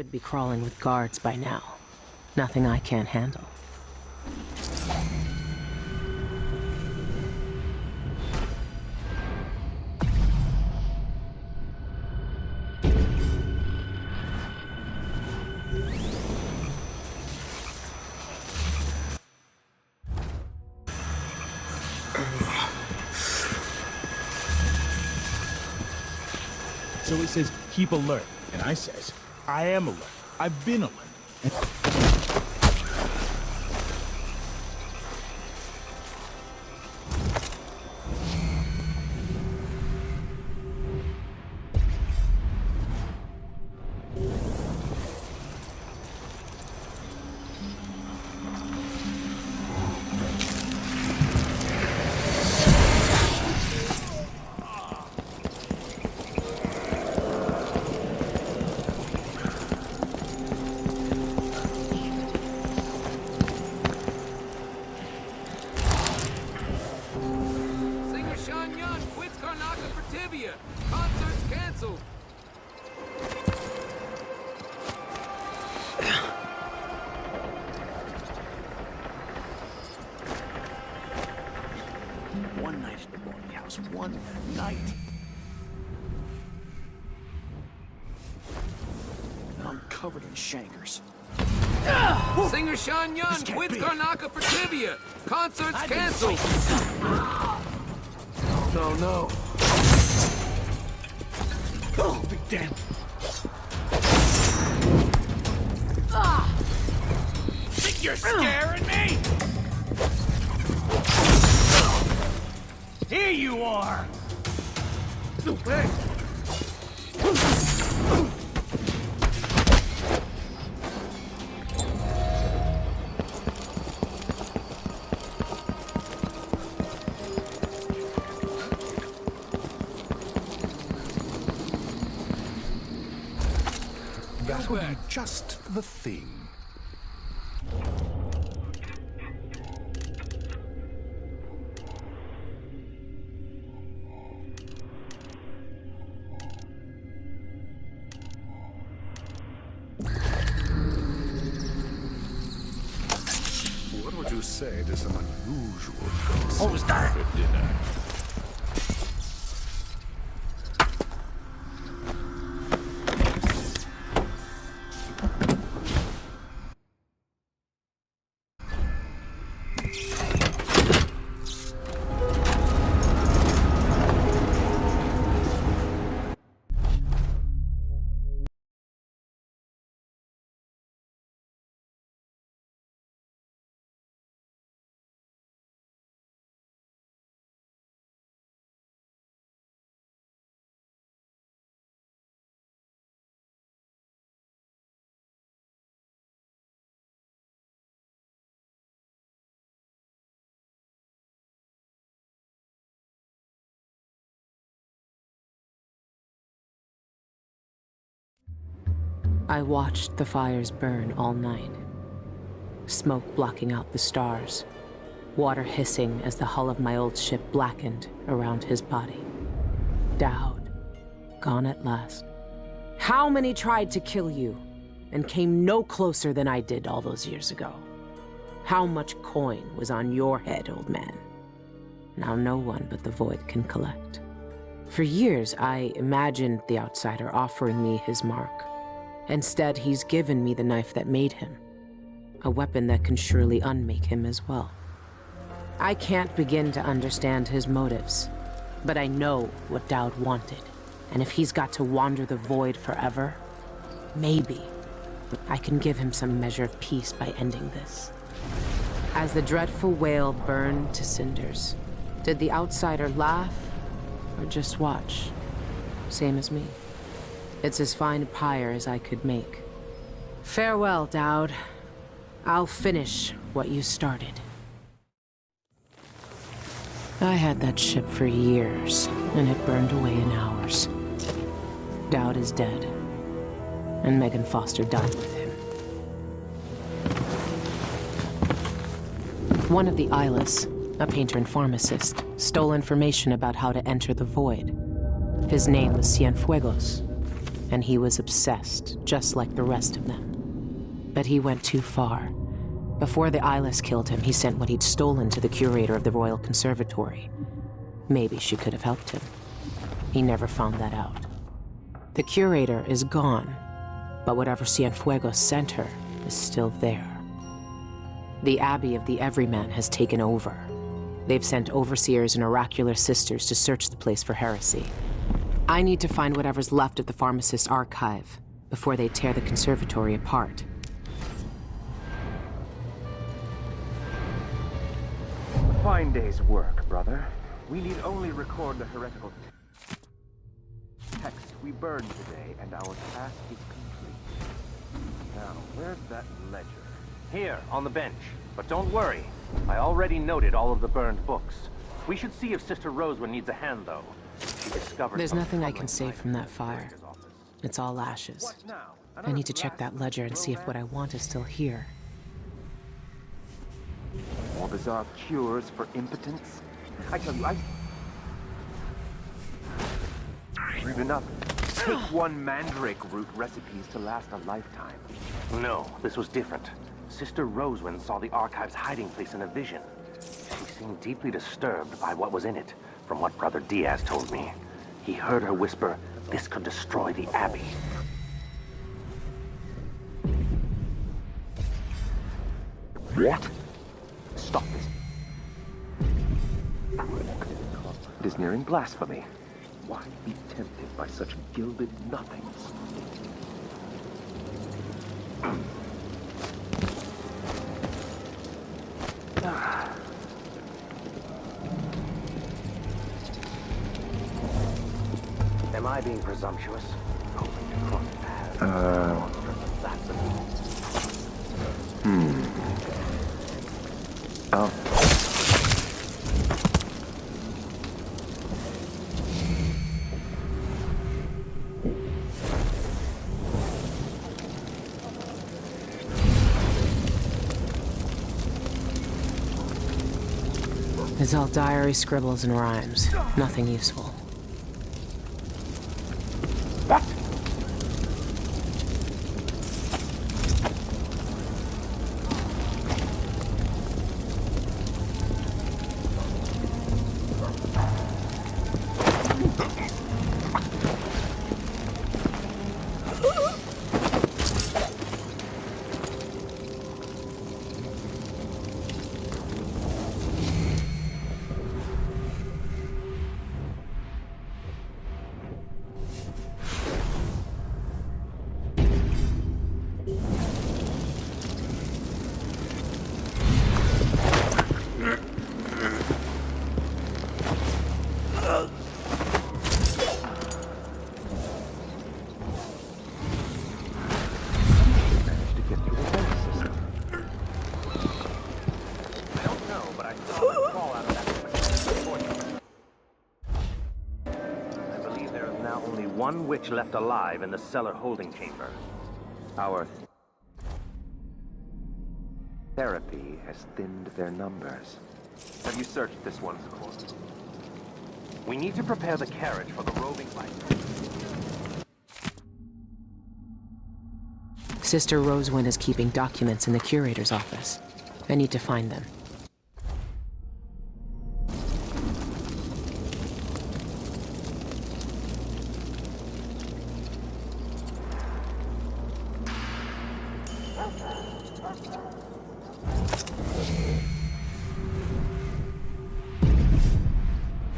should be crawling with guards by now. Nothing I can't handle. So it says, keep alert. And I says, I am alert. I've been alert. Concert's canceled. One night at the boarding house. One night. I'm covered in shankers. Singer Sean Young quits Karnaka for Tibia. Concert's canceled. No. Oh, big damn. Think you're scaring me? Here you are! No way! That would be just the thing. What would you say to some unusual ghosts? What was that? For dinner? I watched the fires burn all night. Smoke blocking out the stars. Water hissing as the hull of my old ship blackened around his body. Dowd, gone at last. How many tried to kill you and came no closer than I did all those years ago? How much coin was on your head, old man? Now no one but the Void can collect. For years, I imagined the outsider offering me his mark. Instead, he's given me the knife that made him. A weapon that can surely unmake him as well. I can't begin to understand his motives, but I know what Dowd wanted. And if he's got to wander the void forever, maybe I can give him some measure of peace by ending this. As the dreadful wail burned to cinders, did the outsider laugh or just watch? Same as me. It's as fine a pyre as I could make. Farewell, Dowd. I'll finish what you started. I had that ship for years, and it burned away in hours. Dowd is dead, and Megan Foster died with him. One of the Eyeless, a painter and pharmacist, stole information about how to enter the Void. His name was Cienfuegos. and he was obsessed, just like the rest of them. But he went too far. Before the eyeless killed him, he sent what he'd stolen to the curator of the Royal Conservatory. Maybe she could have helped him. He never found that out. The curator is gone, but whatever Cienfuegos sent her is still there. The Abbey of the Everyman has taken over. They've sent overseers and oracular sisters to search the place for heresy. I need to find whatever's left of the pharmacist's archive before they tear the conservatory apart. Fine day's work, brother. We need only record the heretical text we burned today, and our task is complete. Now, where's that ledger? Here, on the bench. But don't worry. I already noted all of the burned books. We should see if Sister Rosewood needs a hand, though. She discovered There's some nothing I troubling can save from that fire. It's all ashes. What now? I need to check that ledger and see if what I want is still here. More bizarre cures for impotence? I tell you, Rude enough. Take one mandrake root recipes to last a lifetime. No, this was different. Sister Rosewind saw the archive's hiding place in a vision. She seemed deeply disturbed by what was in it, from what Brother Diaz told me. He heard her whisper, this could destroy the Abbey. What? Stop this. It is nearing blasphemy. Why be tempted by such gilded nothings? Am I being presumptuous? Hoping to cross paths. Oh. It's all diary scribbles and rhymes. Nothing useful. What? One witch left alive in the cellar holding chamber. Our therapy has thinned their numbers. Have you searched this one's corpse? We need to prepare the carriage for the roving light. Sister Rosewind is keeping documents in the curator's office. I need to find them.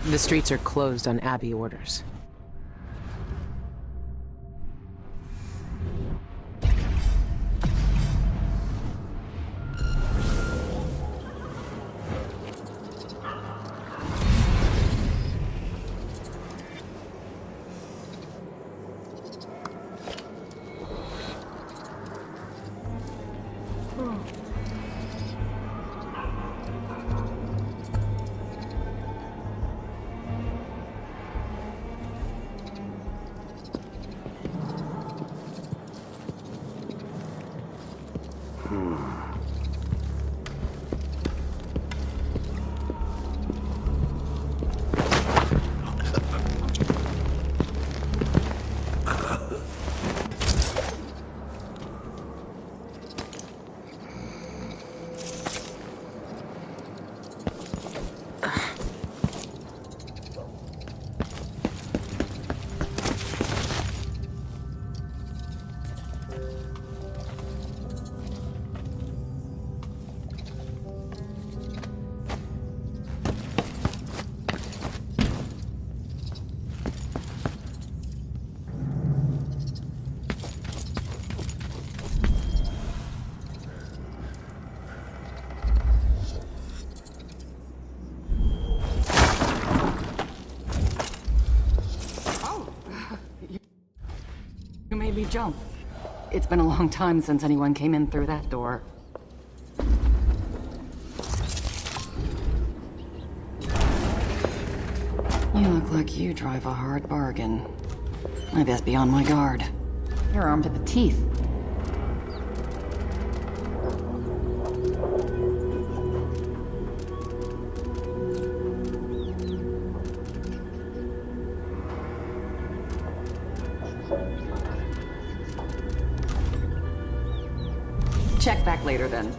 The streets are closed on Abbey orders. You made me jump. It's been a long time since anyone came in through that door. You look like you drive a hard bargain. I best be on my guard. You're armed to the teeth. Check back later, then.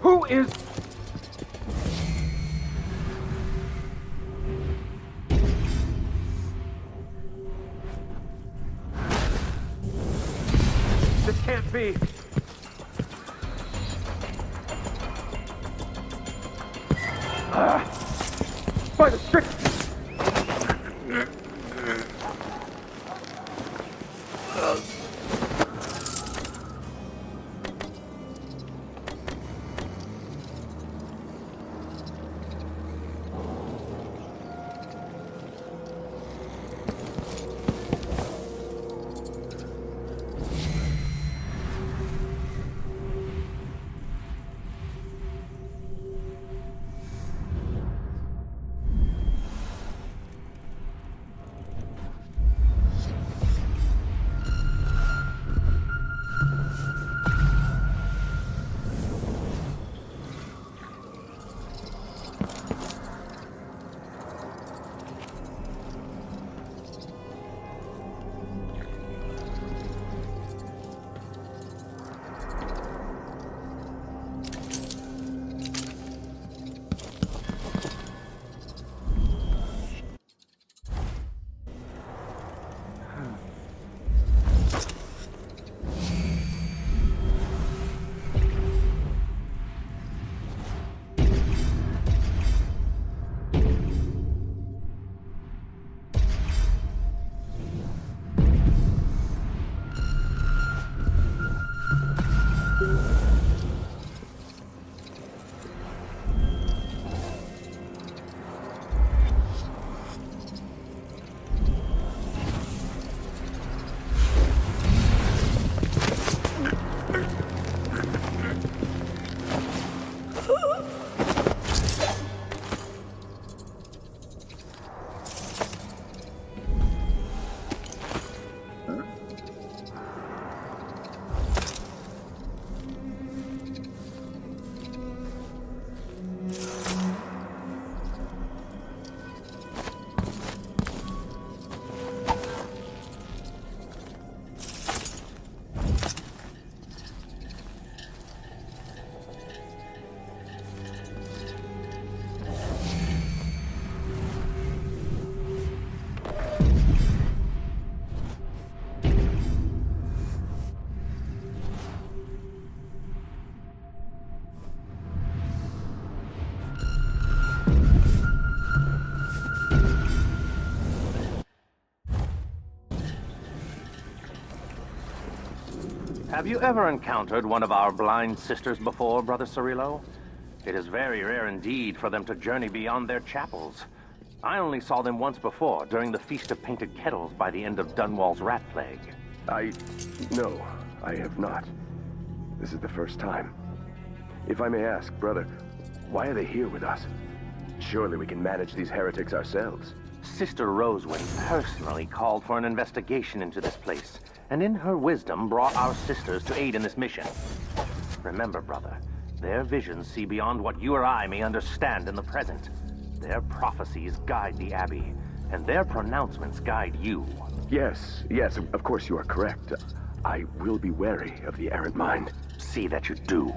Who is... This can't be. By the strict... Have you ever encountered one of our blind sisters before, Brother Cirillo? It is very rare indeed for them to journey beyond their chapels. I only saw them once before, during the Feast of Painted Kettles by the end of Dunwall's rat plague. No, I have not. This is the first time. If I may ask, brother, why are they here with us? Surely we can manage these heretics ourselves. Sister Rosewin personally called for an investigation into this place, and in her wisdom brought our sisters to aid in this mission. Remember, brother, their visions see beyond what you or I may understand in the present. Their prophecies guide the Abbey, and their pronouncements guide you. Yes, of course you are correct. I will be wary of the errant mind. See that you do.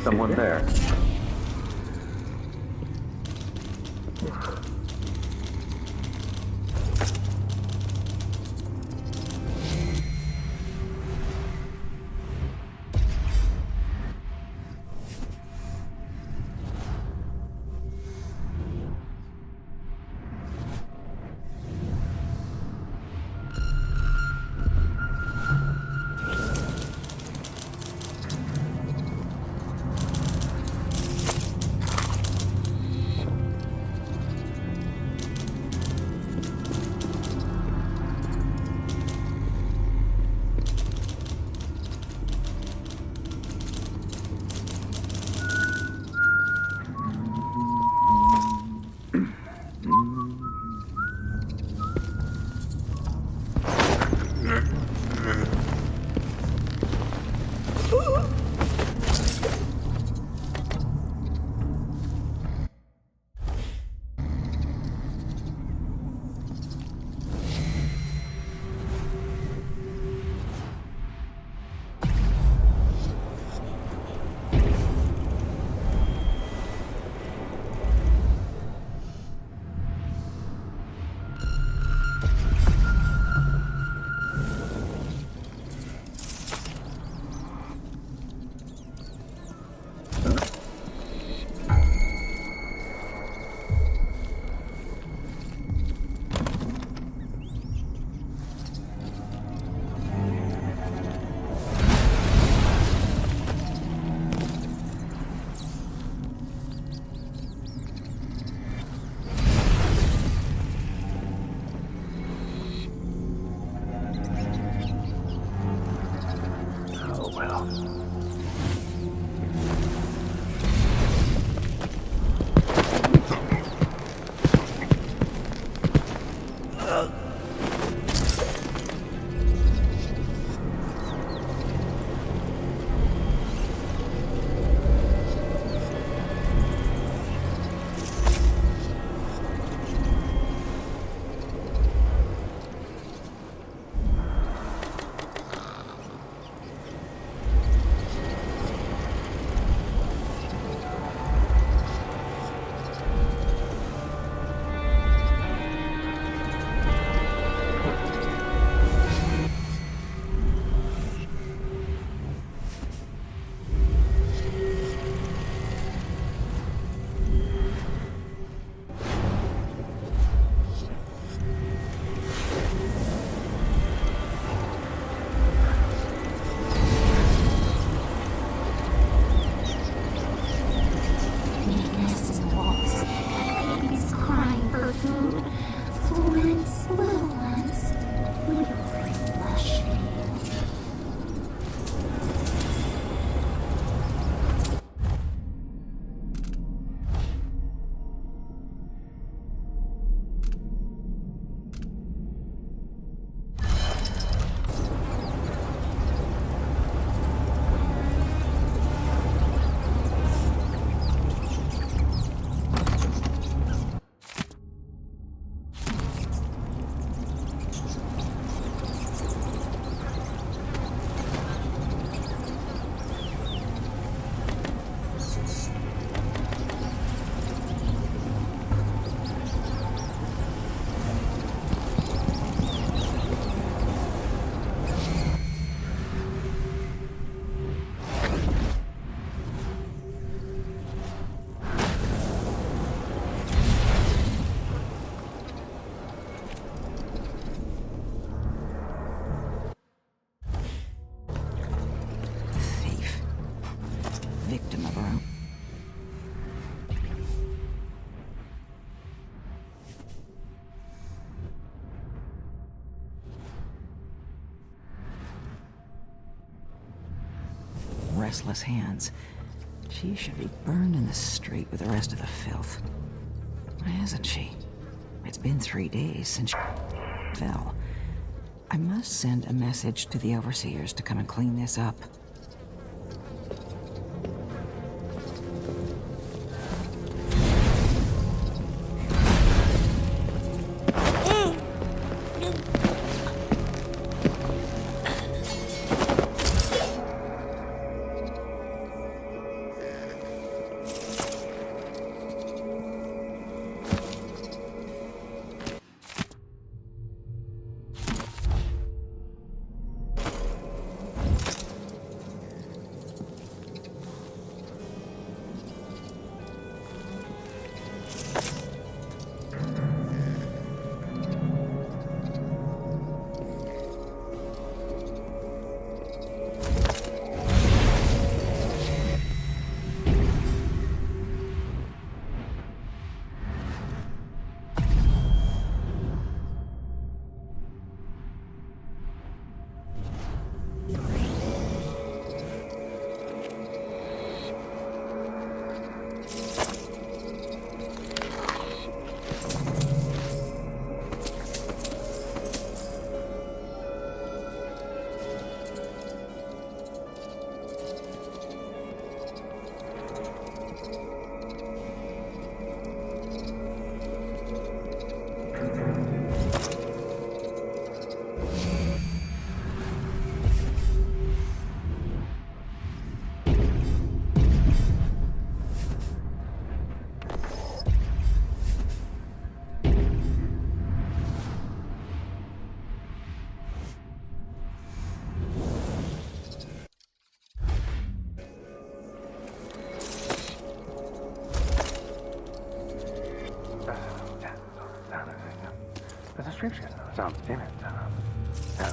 Someone there. victim of her own. Restless hands. She should be burned in the street with the rest of the filth. Why hasn't she? It's been 3 days since she fell. I must send a message to the overseers to come and clean this up. The description sounds in it. No.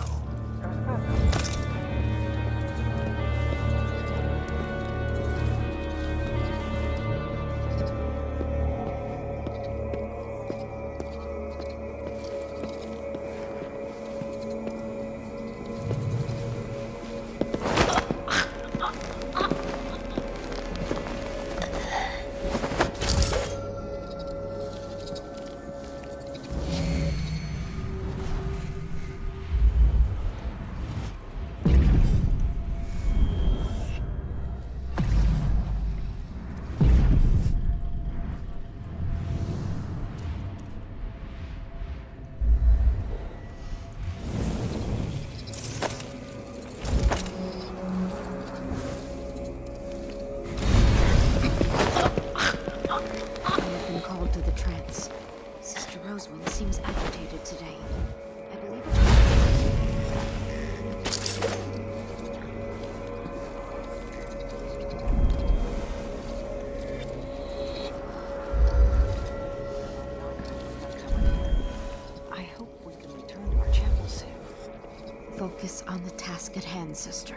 Focus on the task at hand, sister.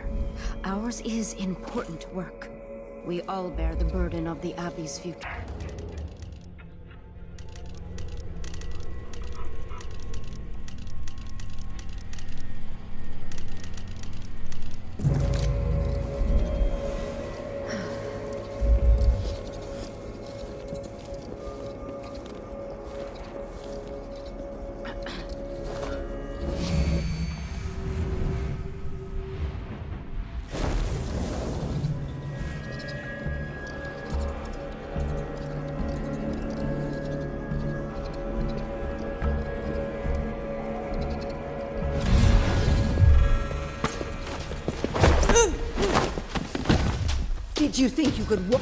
Ours is important work. We all bear the burden of the Abbey's future. Did you think you could walk?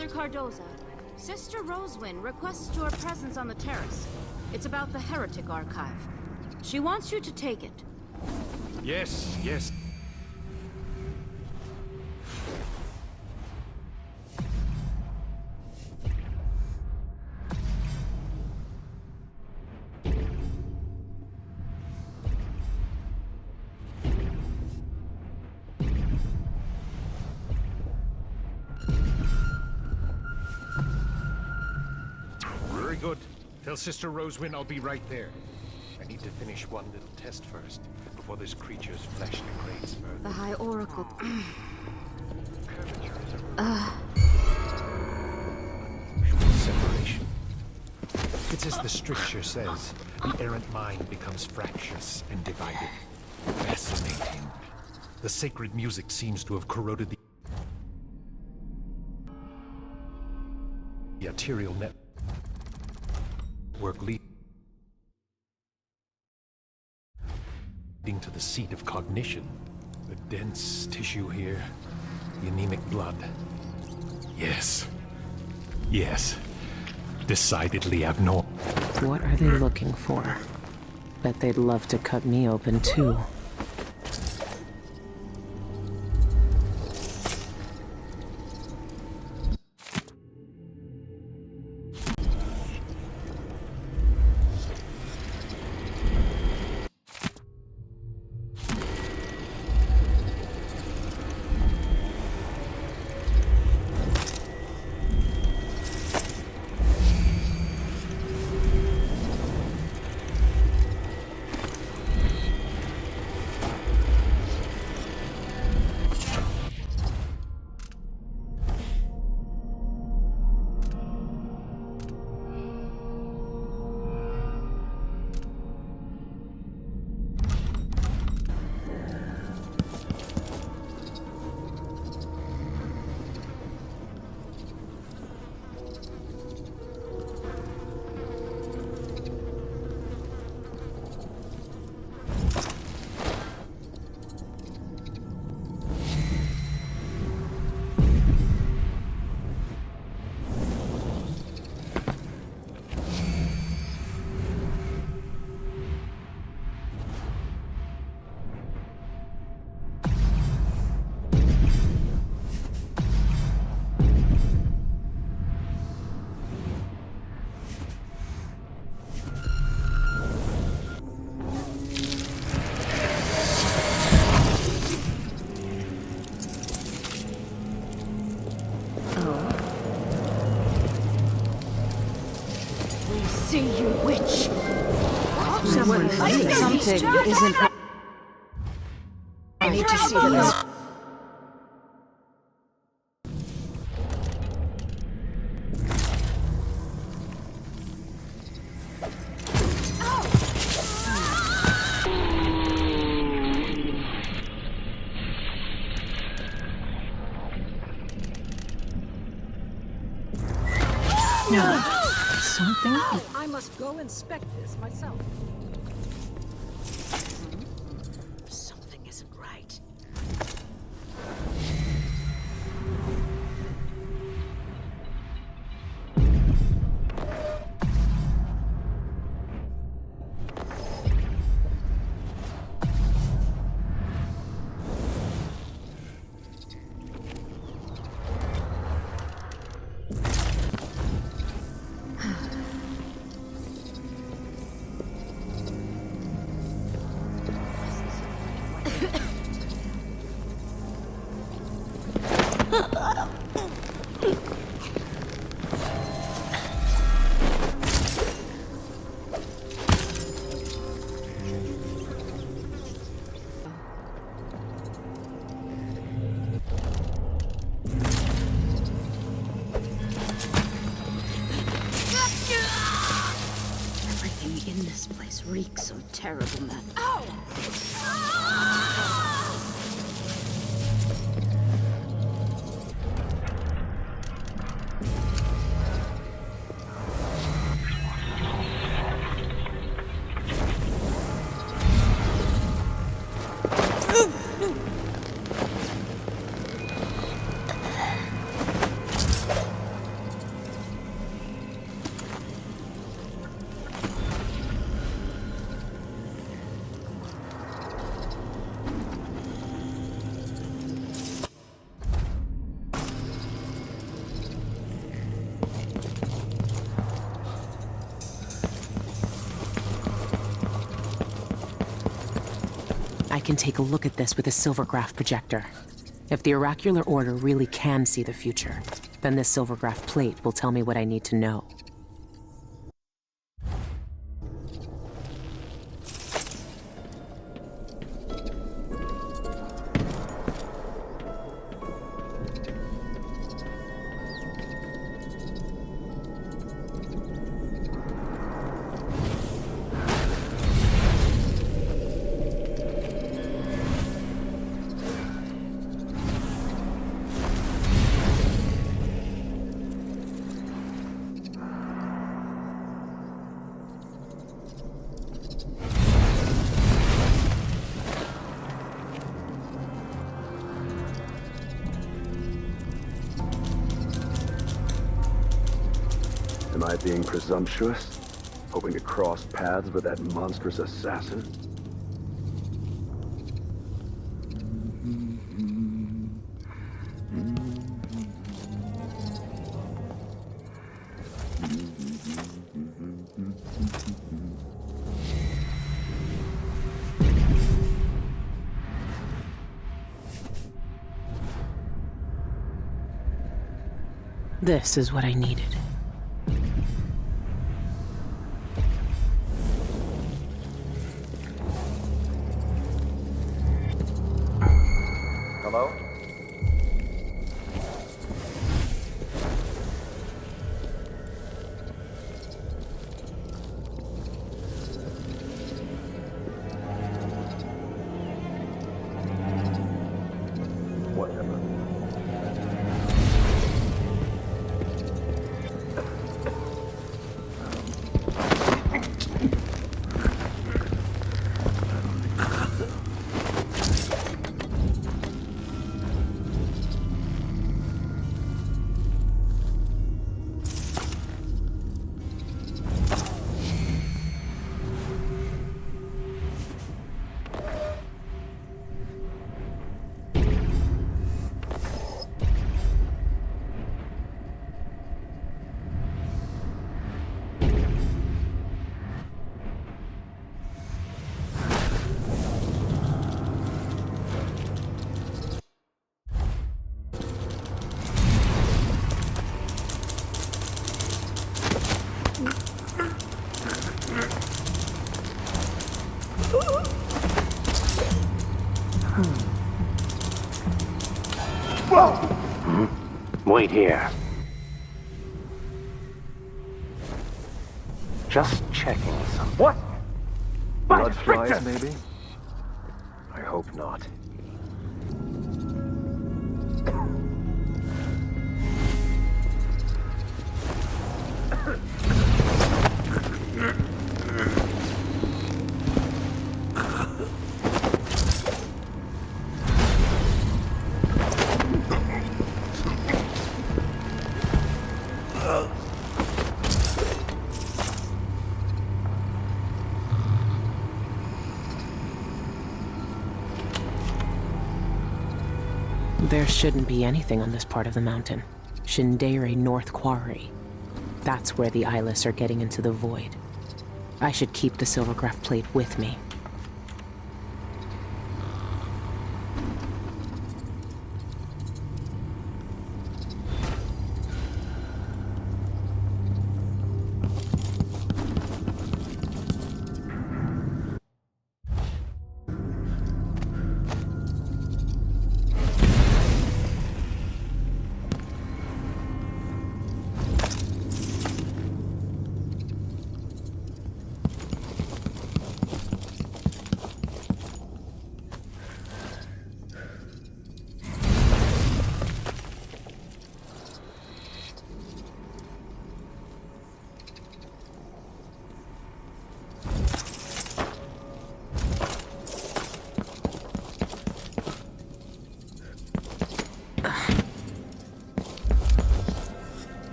Mother Cardoza, Sister Roswin requests your presence on the terrace. It's about the Heretic Archive. She wants you to take it. Yes, yes. Very good. Tell Sister Roswin I'll be right there. I need to finish one little test first, before this creature's flesh degrades further. The High Oracle. Separation. It's as the stricture says. The errant mind becomes fractious and divided. Fascinating. The sacred music seems to have corroded the arterial network leading to the seat of cognition. The dense tissue here, the anemic blood. Yes. Yes. Decidedly abnormal. What are they looking for? Bet they'd love to cut me open too. See you, witch! Something isn't. I need to see this. Something? I must go inspect this myself. Something isn't right. Everything in this place reeks of terrible men. I can take a look at this with a silvergraph projector. If the oracular order really can see the future, then this silvergraph plate will tell me what I need to know. Am I being presumptuous? Hoping to cross paths with that monstrous assassin? This is what I needed. Hello? Whatever. Wait here. Just checking some. What? Blood flies, maybe? I hope not. There shouldn't be anything on this part of the mountain. Shindere North Quarry. That's where the eyeless are getting into the void. I should keep the silvergraph plate with me.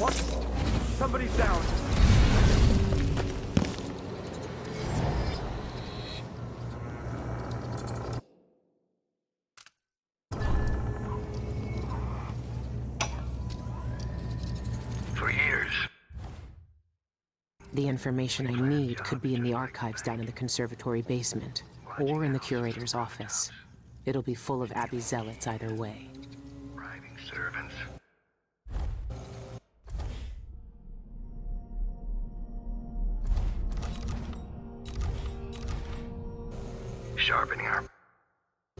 What? Somebody's down. For years. The information I need could be in the archives down in the conservatory basement, or in the curator's office. It'll be full of Abbey zealots either way. Bribing servants. Sharpening our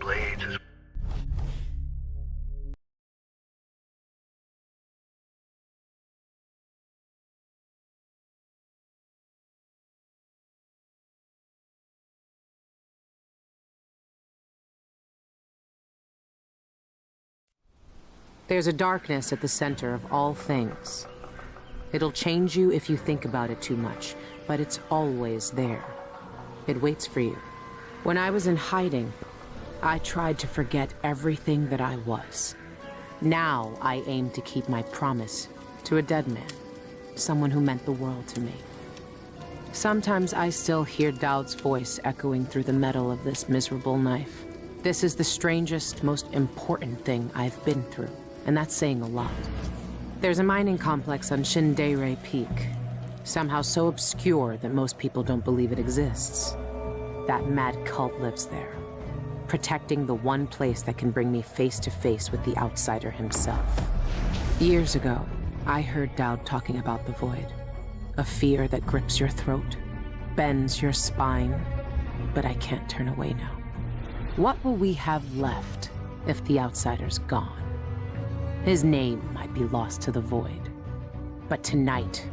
blades as There's a darkness at the center of all things. It'll change you if you think about it too much, but it's always there. It waits for you. When I was in hiding, I tried to forget everything that I was. Now I aim to keep my promise to a dead man, someone who meant the world to me. Sometimes I still hear Dowd's voice echoing through the metal of this miserable knife. This is the strangest, most important thing I've been through, and that's saying a lot. There's a mining complex on Shindeire Peak, somehow so obscure that most people don't believe it exists. That mad cult lives there, protecting the one place that can bring me face to face with the outsider himself. Years ago, I heard Dowd talking about the Void, a fear that grips your throat, bends your spine, but I can't turn away now. What will we have left if the outsider's gone? His name might be lost to the Void, but tonight,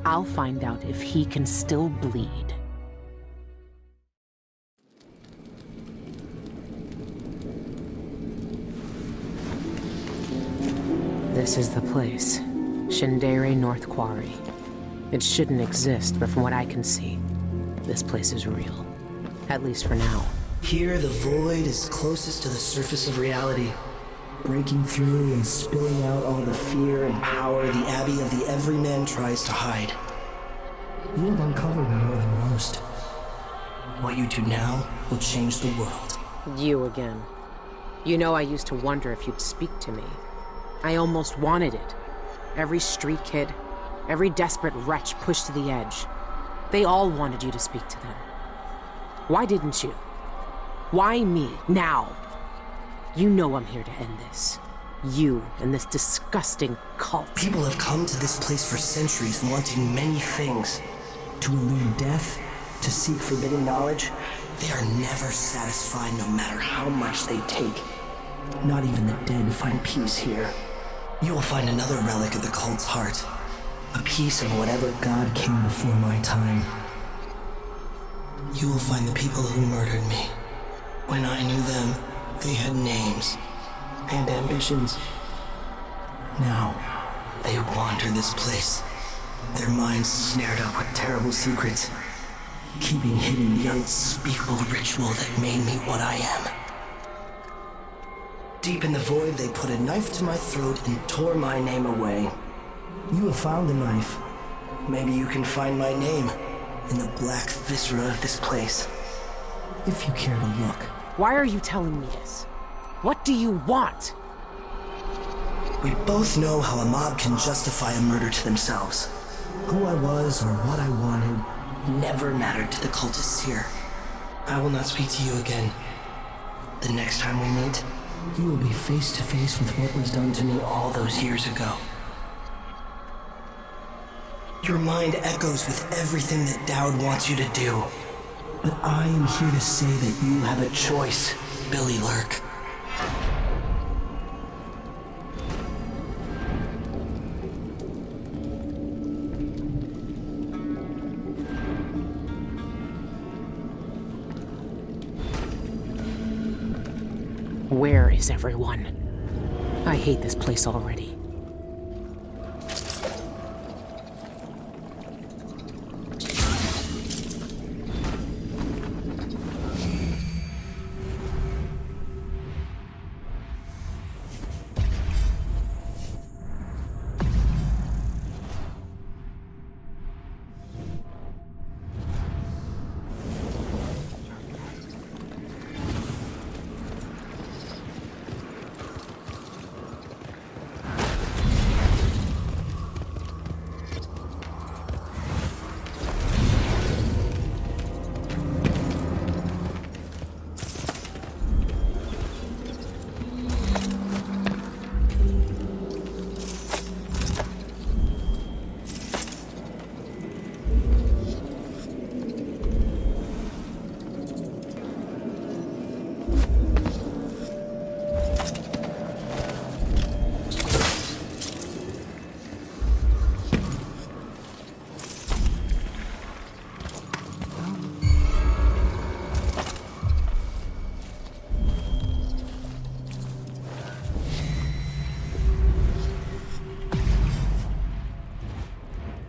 I'll find out if he can still bleed. This is the place. Shindeire North Quarry. It shouldn't exist, but from what I can see, this place is real. At least for now. Here, the Void is closest to the surface of reality, breaking through and spilling out all the fear and power the Abbey of the Everyman tries to hide. You have uncovered more than most. What you do now will change the world. You again. You know I used to wonder if you'd speak to me. I almost wanted it. Every street kid, every desperate wretch pushed to the edge. They all wanted you to speak to them. Why didn't you? Why me, now? You know I'm here to end this. You and this disgusting cult. People have come to this place for centuries wanting many things. To elude death, to seek forbidden knowledge. They are never satisfied no matter how much they take. Not even the dead find peace here. You will find another relic of the cult's heart. A piece of whatever god came before my time. You will find the people who murdered me. When I knew them, they had names and ambitions. Now, they wander this place, their minds snared up with terrible secrets, keeping hidden the unspeakable ritual that made me what I am. Deep in the Void, they put a knife to my throat and tore my name away. You have found the knife. Maybe you can find my name in the black viscera of this place. If you care to look. Why are you telling me this? What do you want? We both know how a mob can justify a murder to themselves. Who I was or what I wanted never mattered to the cultists here. I will not speak to you again. The next time we meet, you will be face to face with what was done to me all those years ago. Your mind echoes with everything that Dowd wants you to do. But I am here to say that you have a choice, Billy Lurk. Where is everyone? I hate this place already.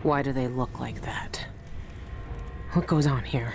Why do they look like that? What goes on here?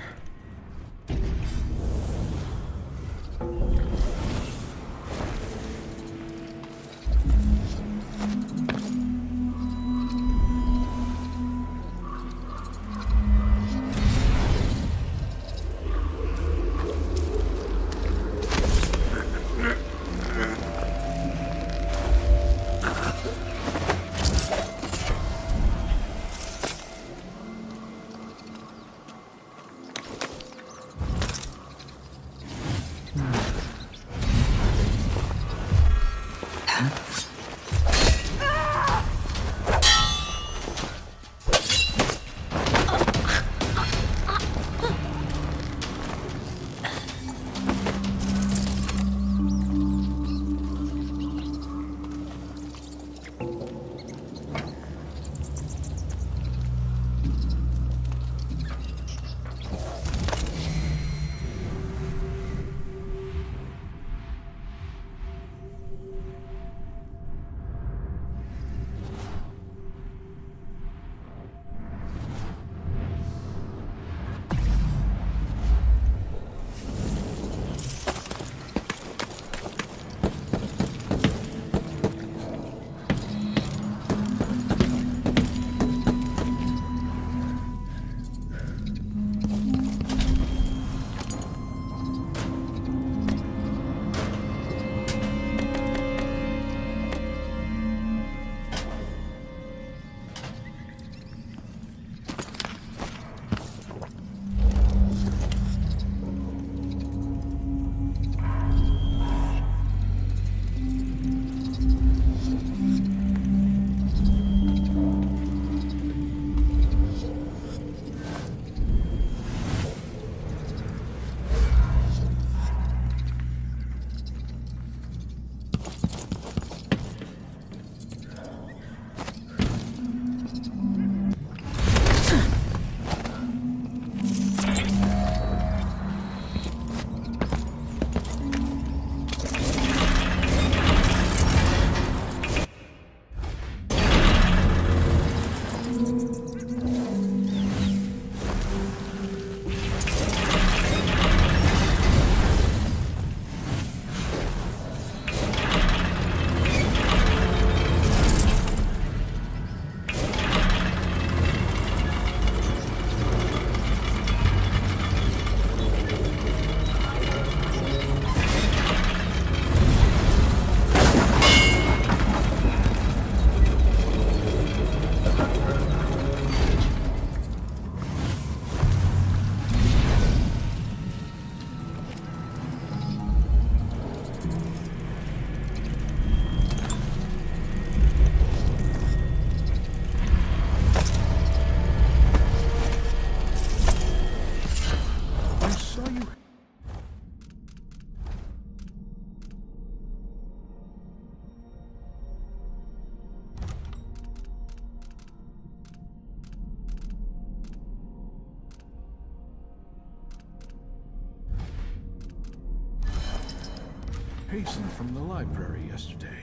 Hastened from the library yesterday.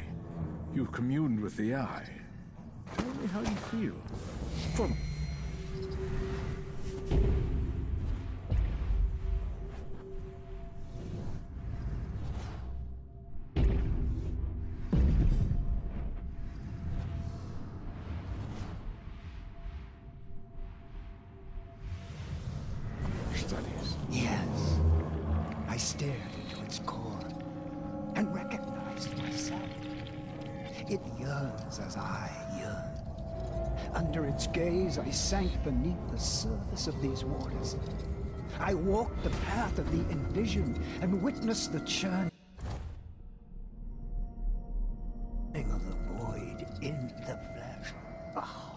You communed with the Eye. Tell me how you feel. From... studies. Yes. I stared into its core and recognized myself. It yearns as I yearn. Under its gaze, I sank beneath the surface of these waters. I walked the path of the envisioned and witnessed the churning of the void in the flesh. Oh,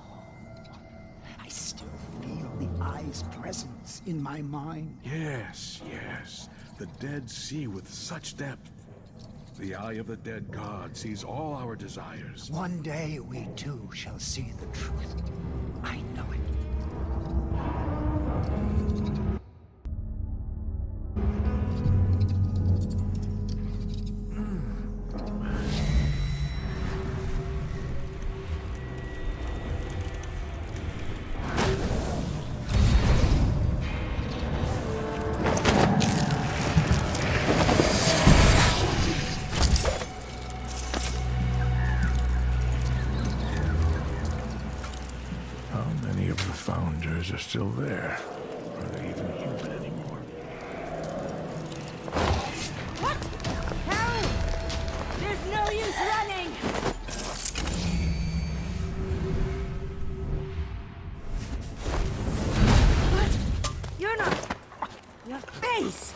I still feel the Eye's presence in my mind. Yes, yes. The Dead see with such depth. The Eye of the Dead God sees all our desires. One day we too shall see the truth. I know it. How many of the founders are still there? Are they even human anymore? What? Harold! There's no use running! What? You're not... Your face!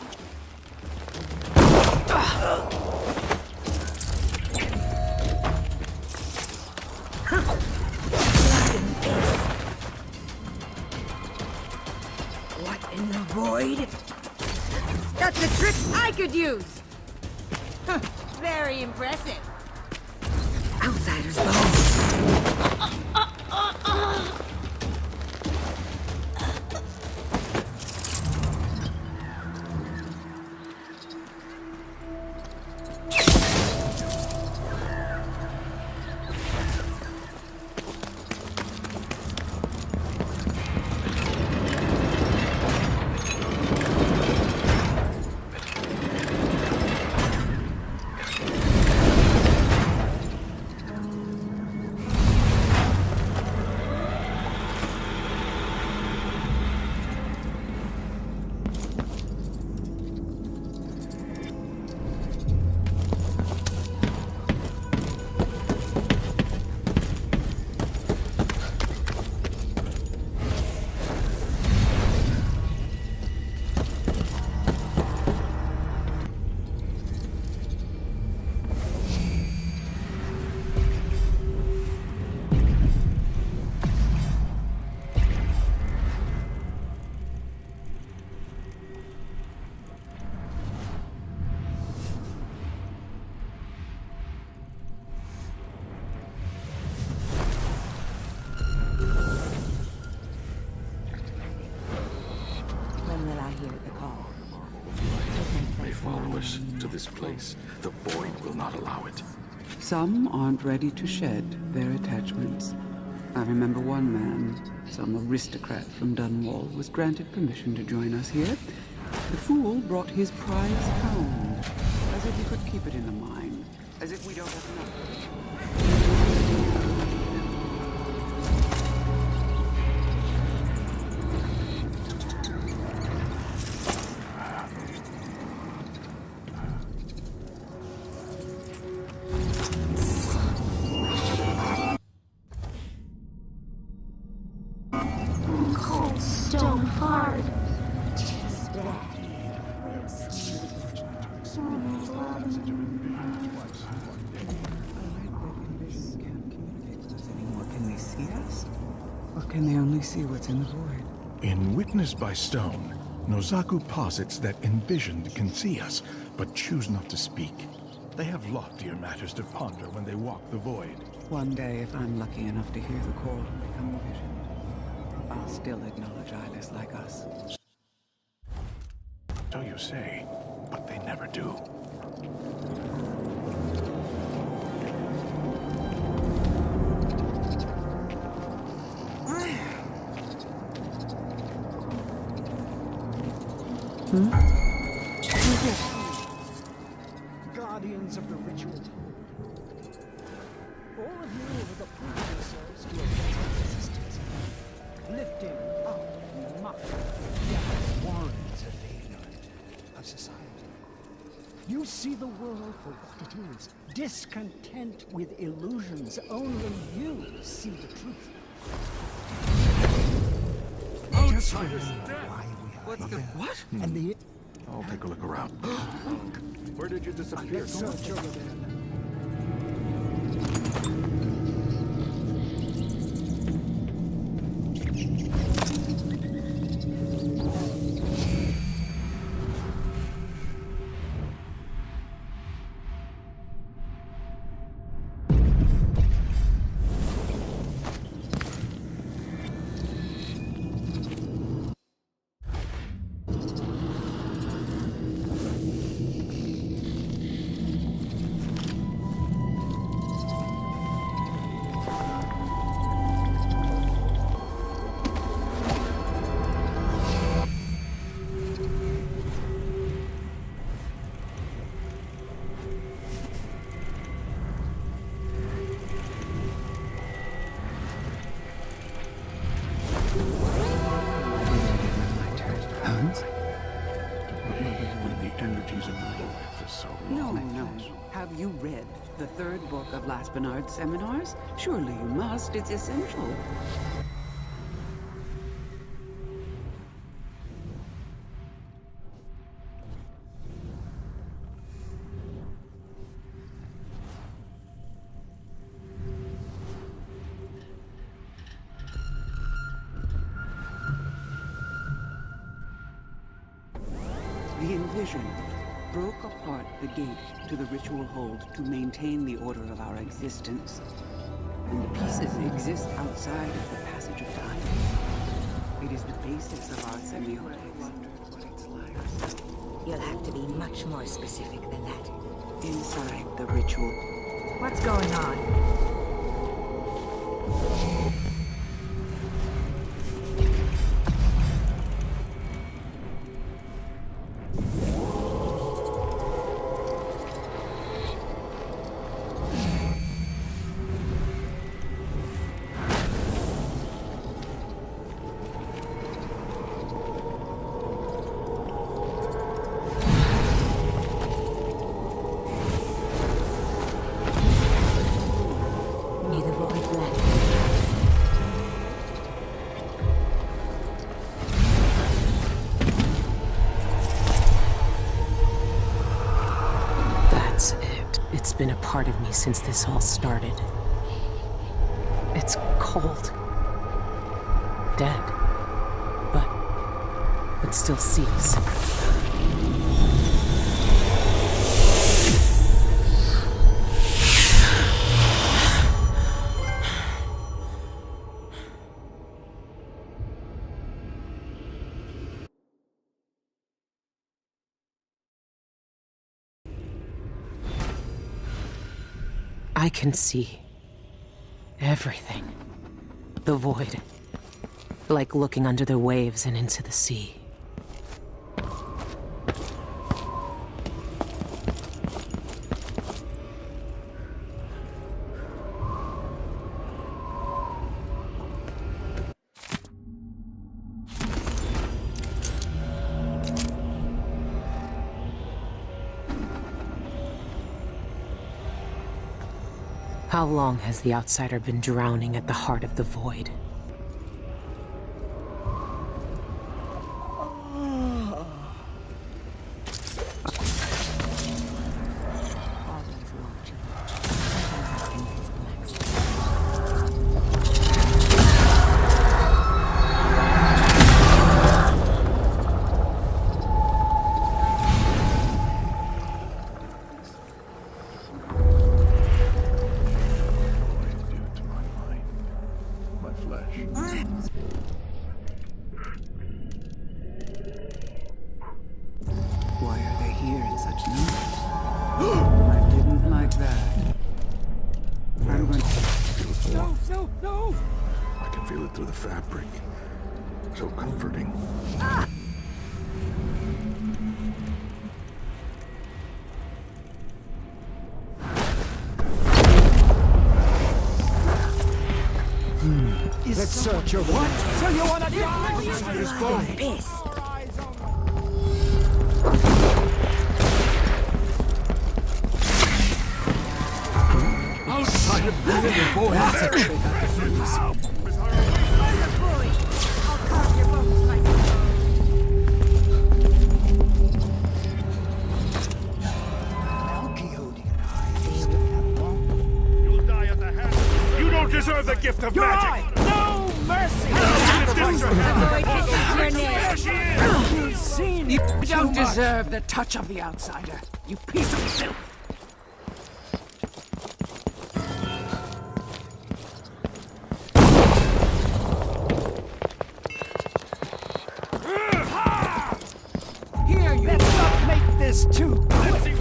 What in the void? That's a trick I could use! Huh, very impressive. Outsider's bone. To this place, the void will not allow it. Some aren't ready to shed their attachments. I remember one man, some aristocrat from Dunwall, was granted permission to join us here. The fool brought his prize hound, as if he could keep it in the mine, as if we don't have enough. See what's in the void. In Witnessed by Stone, Nozaku posits that Envisioned can see us, but choose not to speak. They have loftier matters to ponder when they walk the void. One day, if I'm lucky enough to hear the call and become envisioned, I'll still acknowledge eyeless like us. So you say, but they never do. Guardians of the ritual. All of you have approved yourselves to a better existence. Lifting up the muck, the warrants of the ignorant of society. You see the world for what it is. Discontent with illusions. Only you see the truth. Just remember why we are here. What? And the... I'll take a look around. Where did you disappear? Let's search over there. so No, long. no. Have you read the third book of Last Bernard's seminars? Surely you must. It's essential. The Envision broke apart the gate to the ritual hold to maintain the order of our existence. And the pieces exist outside of the passage of time. It is the basis of our semiotics. You'll have to be much more specific than that. Inside the ritual. What's going on? It's been a part of me since this all started. It's cold. Dead. But still sees. I can see everything. The void. Like looking under the waves and into the sea. How long has the outsider been drowning at the heart of the void? Why are they here in such numbers? I didn't like that. I'm going to... No! I can feel it through the fabric. So comforting. Let's search your what? So you wanna die? Piss. Outside of the void. That's a trick I can use. I'll carve your bones like You'll die at the hands of... You don't deserve the gift of magic! no mercy! You don't deserve the touch of the outsider, you piece of filth! Here, you. Let's not make this too quick.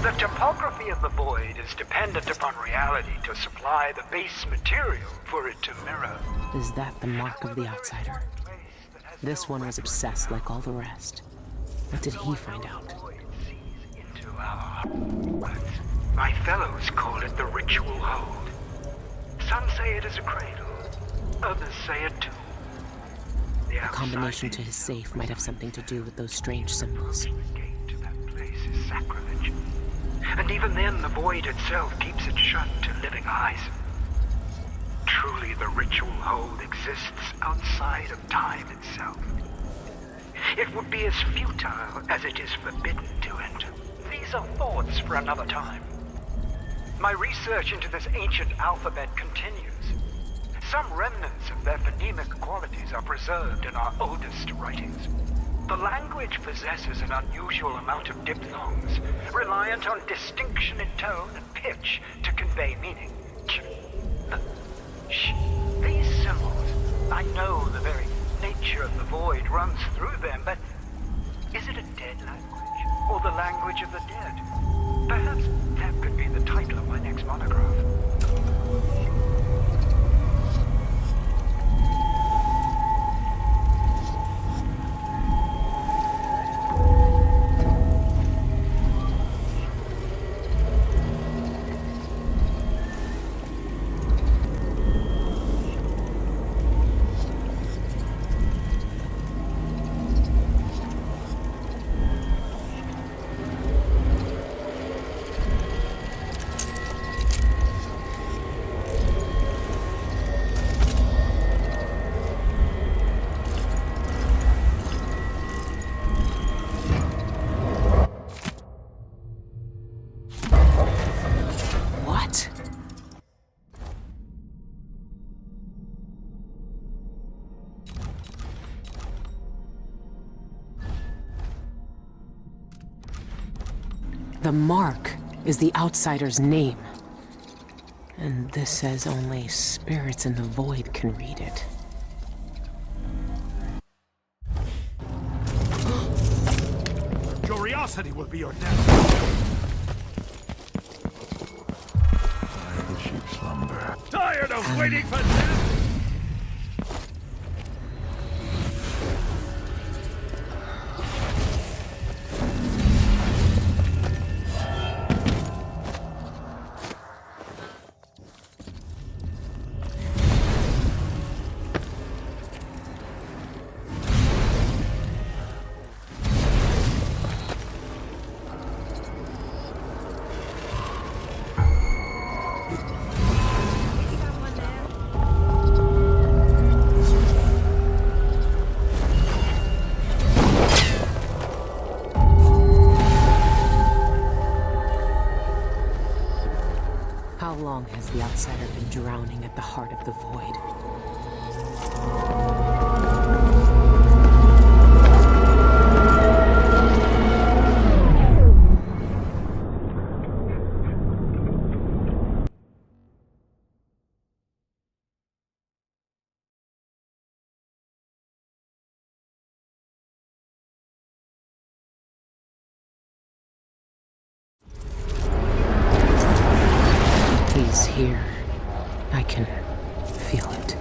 The topography of the void is dependent upon reality to supply the base material for it to mirror. Is that the mark of the outsider? This one was obsessed like all the rest. What did he find out? My fellows call it the ritual hold. Some say it is a cradle, others say a tomb. A combination to his safe might have something to do with those strange symbols. To that place is sacrilege. And even then, the void itself keeps it shut to living eyes. Truly, the ritual hold exists outside of time itself. It would be as futile as it is forbidden to enter. These are thoughts for another time. My research into this ancient alphabet continues. Some remnants of their phonemic qualities are preserved in our oldest writings. The language possesses an unusual amount of diphthongs, reliant on distinction in tone and pitch to convey meaning. These symbols, I know the very nature of the void runs through them, but is it a dead language, or the language of the dead? Perhaps that could be the title of my next monograph. The mark is the outsider's name. And this says only spirits in the void can read it. Curiosity will be your death. The sheep slumber. Tired of waiting for death? How long has the outsider been drowning at the heart of the void? He's here. I can feel it.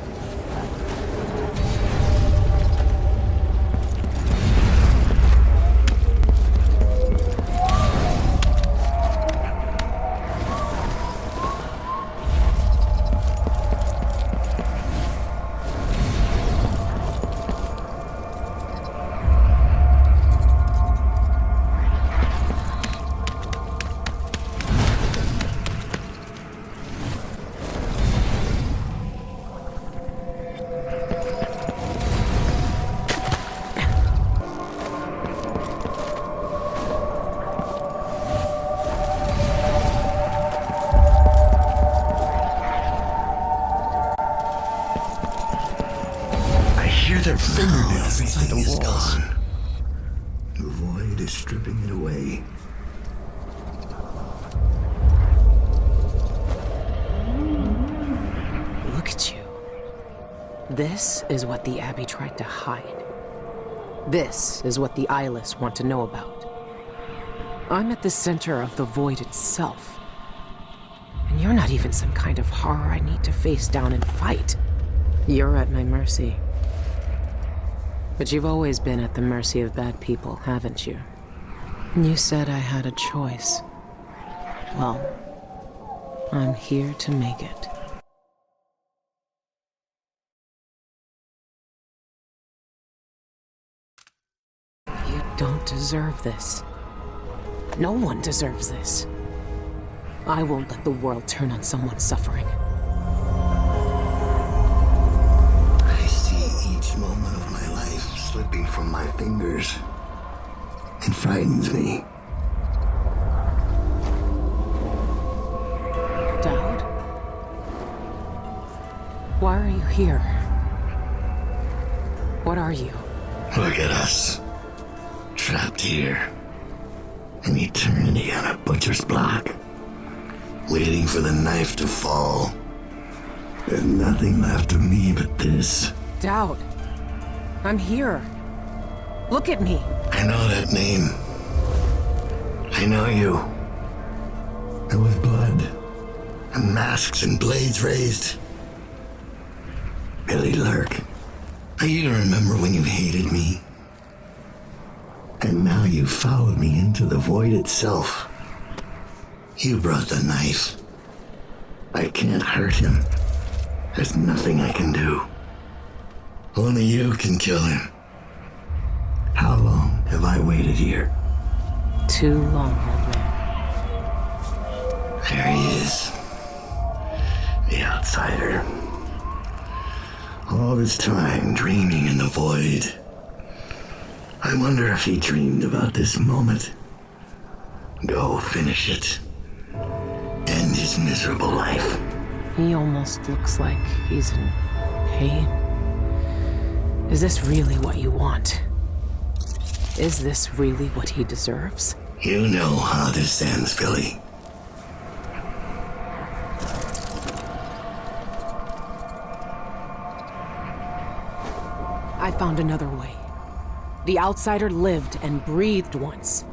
Their fingernails inside the walls. Gone. The void is stripping it away. Look at you. This is what the Abbey tried to hide. This is what the eyeless want to know about. I'm at the center of the void itself. And you're not even some kind of horror I need to face down and fight. You're at my mercy. But you've always been at the mercy of bad people, haven't you? You said I had a choice. Well, I'm here to make it. You don't deserve this. No one deserves this. I won't let the world turn on someone suffering. I see each moment of my life slipping from my fingers. It frightens me. Dad? Why are you here? What are you? Look at us. Trapped here. An eternity on a butcher's block. Waiting for the knife to fall. There's nothing left of me but this. Dowd. I'm here. Look at me. I know that name. I know you. There was blood. And masks and blades raised. Billy Lurk. I even remember when you hated me. And now you followed me into the void itself. You brought the knife. I can't hurt him. There's nothing I can do. Only you can kill him. How long have I waited here? Too long, old man. There he is. The outsider. All this time dreaming in the void. I wonder if he dreamed about this moment. Go finish it. End his miserable life. He almost looks like he's in pain. Is this really what you want? Is this really what he deserves? You know how this ends, Billy. I found another way. The outsider lived and breathed once.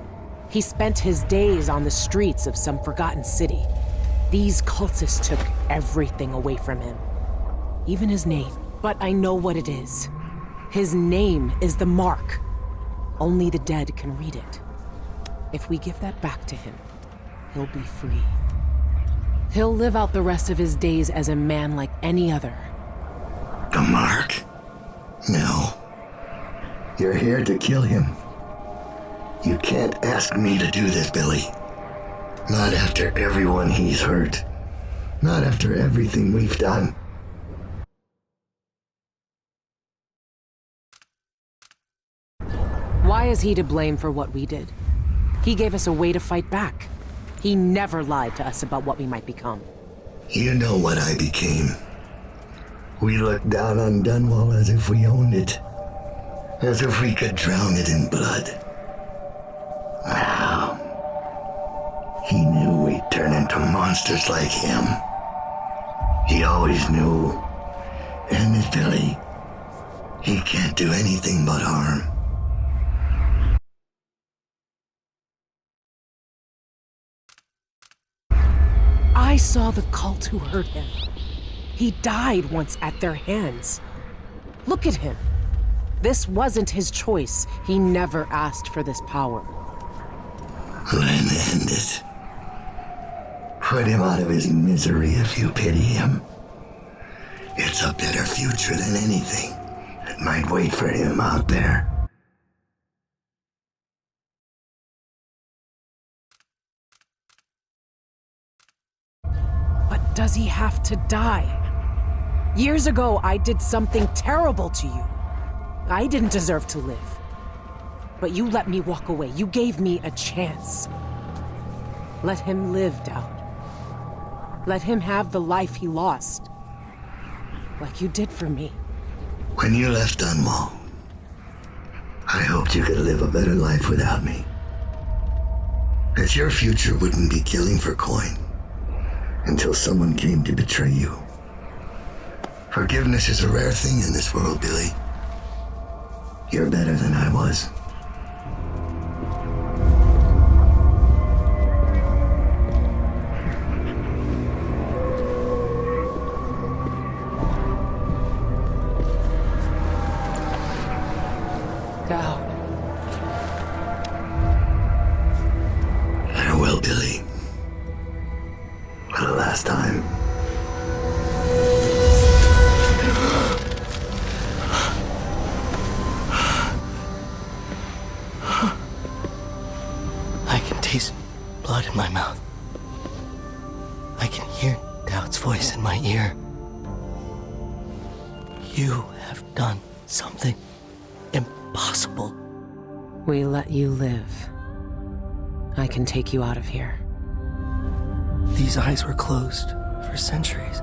He spent his days on the streets of some forgotten city. These cultists took everything away from him. Even his name. But I know what it is. His name is the Mark. Only the dead can read it. If we give that back to him, he'll be free. He'll live out the rest of his days as a man like any other. The Mark? No. You're here to kill him. You can't ask me to do this, Billy. Not after everyone he's hurt. Not after everything we've done. Why is he to blame for what we did? He gave us a way to fight back. He never lied to us about what we might become. You know what I became. We looked down on Dunwall as if we owned it. As if we could drown it in blood. Wow. He knew we'd turn into monsters like him. He always knew. And this Billy, he can't do anything but harm. I saw the cult who hurt him. He died once at their hands. Look at him. This wasn't his choice. He never asked for this power. Then end it. Put him out of his misery if you pity him. It's a better future than anything that might wait for him out there. But does he have to die? Years ago, I did something terrible to you. I didn't deserve to live. But you let me walk away. You gave me a chance. Let him live, Dowd. Let him have the life he lost. Like you did for me. When you left Dunwall, I hoped you could live a better life without me. That your future wouldn't be killing for coin until someone came to betray you. Forgiveness is a rare thing in this world, Billy. You're better than I was. taste blood in my mouth. I can hear Doubt's voice in my ear. You have done something impossible. We let you live. I can take you out of here. These eyes were closed for centuries,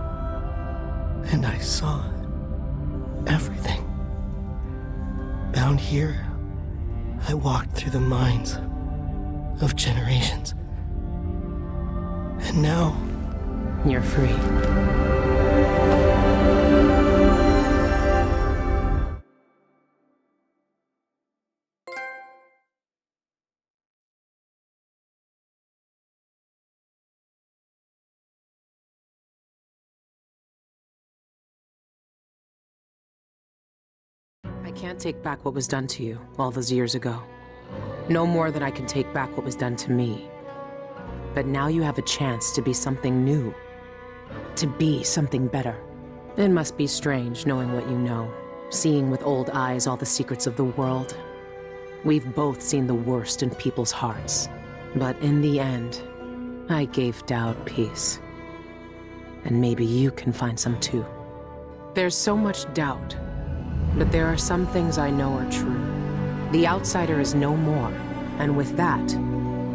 and I saw everything. Bound here, I walked through the minds of generations. And now... You're free. I can't take back what was done to you all those years ago. No more than I can take back what was done to me. But now you have a chance to be something new. To be something better. It must be strange knowing what you know, seeing with old eyes all the secrets of the world. We've both seen the worst in people's hearts. But in the end, I gave Dowd peace. And maybe you can find some too. There's so much doubt, but there are some things I know are true. The outsider is no more, and with that,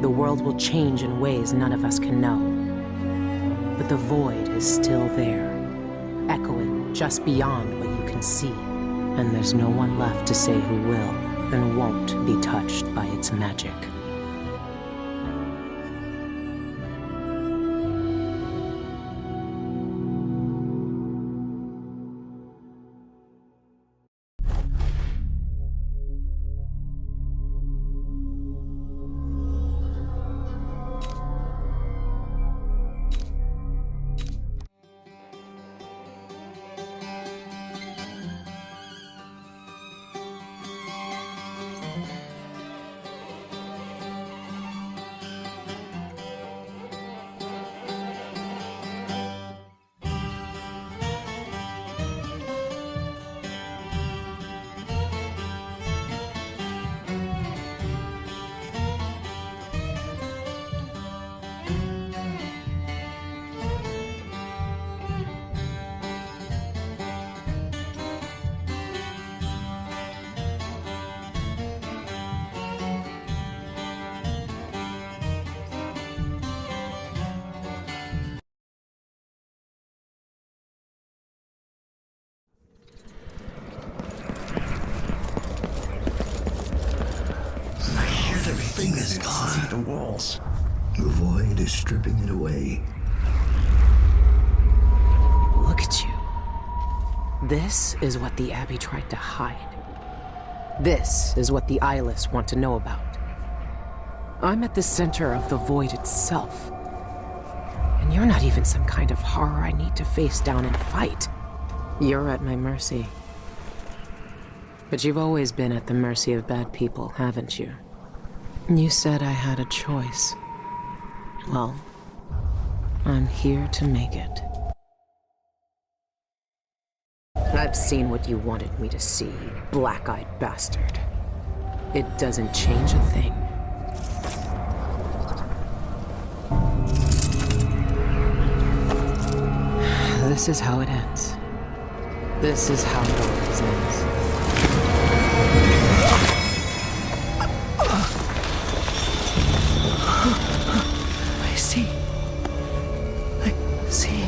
the world will change in ways none of us can know. But the void is still there, echoing just beyond what you can see. And there's no one left to say who will and won't be touched by its magic. Everything is gone. The walls. The void is stripping it away. Look at you. This is what the Abbey tried to hide. This is what the eyeless want to know about. I'm at the center of the void itself. And you're not even some kind of horror I need to face down and fight. You're at my mercy. But you've always been at the mercy of bad people, haven't you? You said I had a choice. Well, I'm here to make it. I've seen what you wanted me to see, you black-eyed bastard. It doesn't change a thing. This is how it ends. This is how it always ends. I see.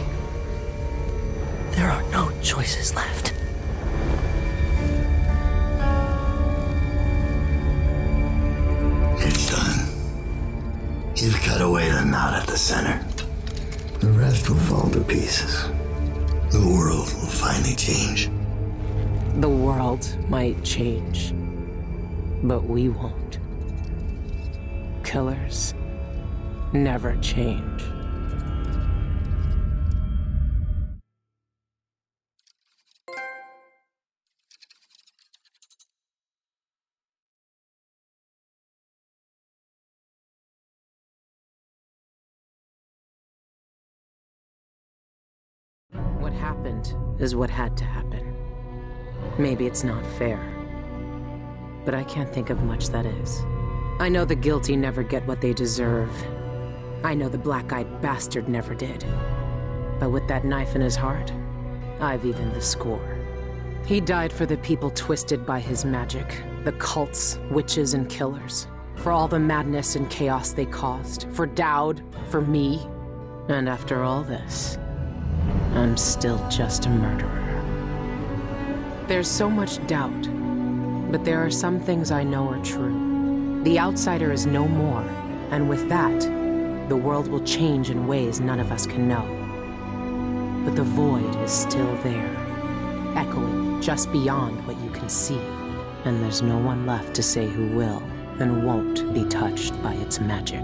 There are no choices left. It's done. You've cut away the knot at the center. The rest will fall to pieces. The world will finally change. The world might change, but we won't. Killers never change. What happened is what had to happen. Maybe it's not fair, but I can't think of much that is. I know the guilty never get what they deserve. I know the black-eyed bastard never did. But with that knife in his heart, I've evened the score. He died for the people twisted by his magic, the cults, witches, and killers. For all the madness and chaos they caused. For Dowd, for me. And after all this, I'm still just a murderer. There's so much doubt, but there are some things I know are true. The outsider is no more, and with that, the world will change in ways none of us can know. But the void is still there, echoing just beyond what you can see. And there's no one left to say who will and won't be touched by its magic.